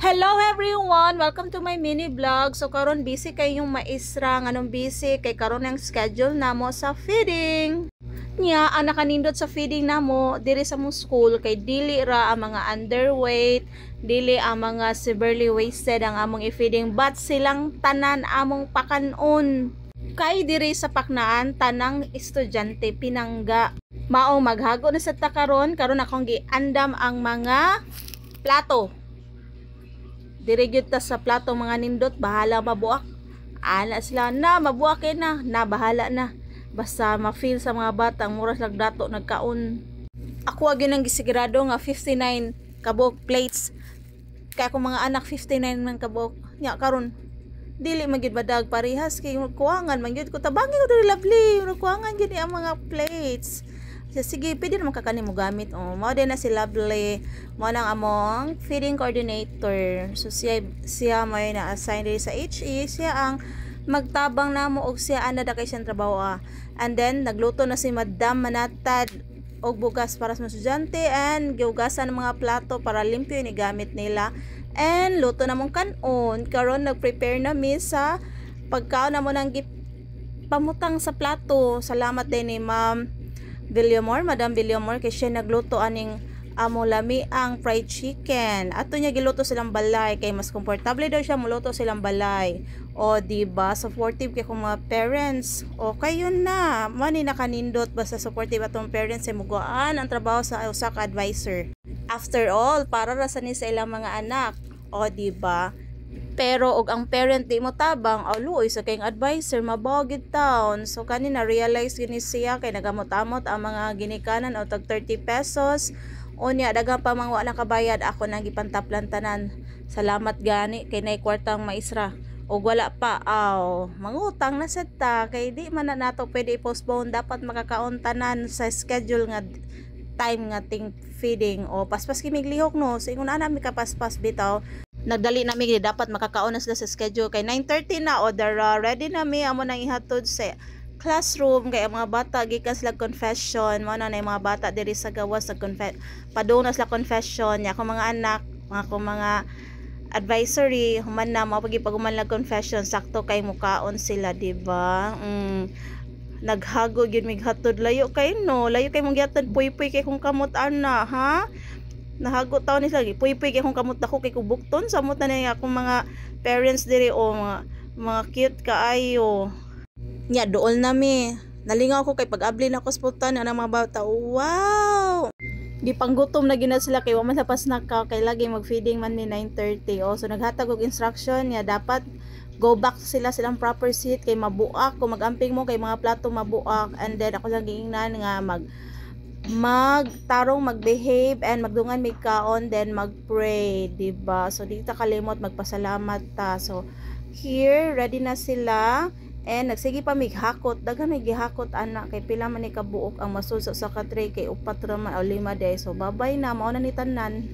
Hello everyone! Welcome to my mini vlog. So karon busy kay yung maestra, nganong busy kay karon ang schedule namo sa feeding. Nya ang nakanindot sa feeding namo diri sa mo school kay dili ra ang mga underweight, dili ang mga severely wasted ang among i-feeding, but silang tanan among pakanon. Kay diri sa Paknaan tanang estudyante pinangga. Mao maghago na sa ta karon akong giandam ang mga plato. Diri gyud ta sa plato mga nindot, bahala mabuak. Ana sila na mabuak na bahala na. Basta ma-feel sa mga bata ang muras lang dato nagkaon. Ako gyud nang gisigurado nga 59 kabok plates. Kaya akong mga anak 59 man kabok. Nya karon dili magid badag parehas kay kuwangan man gyud ko tabangi ko diri lovely. Kuwangan gyud ang mga plates. Sige, pwede naman kakani mo gamit. Mao din na si Lovely. Mao nang among feeding coordinator. So siya may na-assign diri sa HE. Siya ang magtabang namo og siya ana da kay siyang trabaho. And then nagluto na si Madam Manatad og bugas para sa mga estudyante and giugasan ng mga plato para limpyo ni gamit nila. And luto na mong kanon. Karon nag-prepare na mi sa pagkaon na mo nang pamutang sa plato. Salamat din ni Ma'am Madam Villamor kay siya nagluto aning amo lami ang fried chicken. Ato niya giluto silang balay kay mas komportable daw siya muluto silang balay. O diba, supportive kay kung mga parents. O kayo na, mani nakanindot basta supportive atong parents ay mugaan ang trabaho sa usa ka advisor. After all, para ra sa ni sa ilang mga anak. O diba? Pero og ang parent di mo tabang, luoy sa kayong advisor mabawagid taon. So kanina realize gini siya kay nagamot-amot ang mga ginikanan o tag 30 pesos. Unya daghang pa mga wala kabayad, ako nang gipantaplan tanan. Salamat gani kay nay kwartang maestra. Og wala pa mangutang na sad ta kay di man na nato pwede i-postpone, dapat makakaon tanan sa schedule nga time nga ting feeding. O paspas kimig lihok no, so ingon ana mi kapaspas bitaw. Nagdali na mi dapat makakaon na sila sa schedule kay 9:30 na order ready na mi amo nang ihatod sa classroom kay ang mga bata gikan sila confession. Mao na mga bata diri sa gawas sa padung na sila confession nya ako mga anak mga advisory human na mao pagipaguman lang confession sakto kay mukaon sila diba. Naghago gyud mig hatod layo kay mong gihatod puy-puy kay kung kamot ana ha. Nahago taon ni lagi puy-puy kay kung kamot ako kay kubukton samot na niya akong mga parents diri mga cute kaayo nya dool nami nalingaw ko kay pag-abli na ko sputan ang mga bata. Wow, gipanggutom na gina sila kay wa man lapas na ka kay lagi mag-feeding man ni 9:30. So naghatag og instruction niya dapat go back silang proper seat kay mabuak kung magamping mo kay mga plato mabuak. And then ako lang giingnan nga magtarong magbehave and magdungan may kaon then magpray diba. So di ta kalimot magpasalamat ta. So here ready na sila and nagsige pa mighakot daghan may gihakot ana kay pila man ni kabuok ang masulso sa katray kay upat ra man o 5 day. So babay na mao na ni tanan.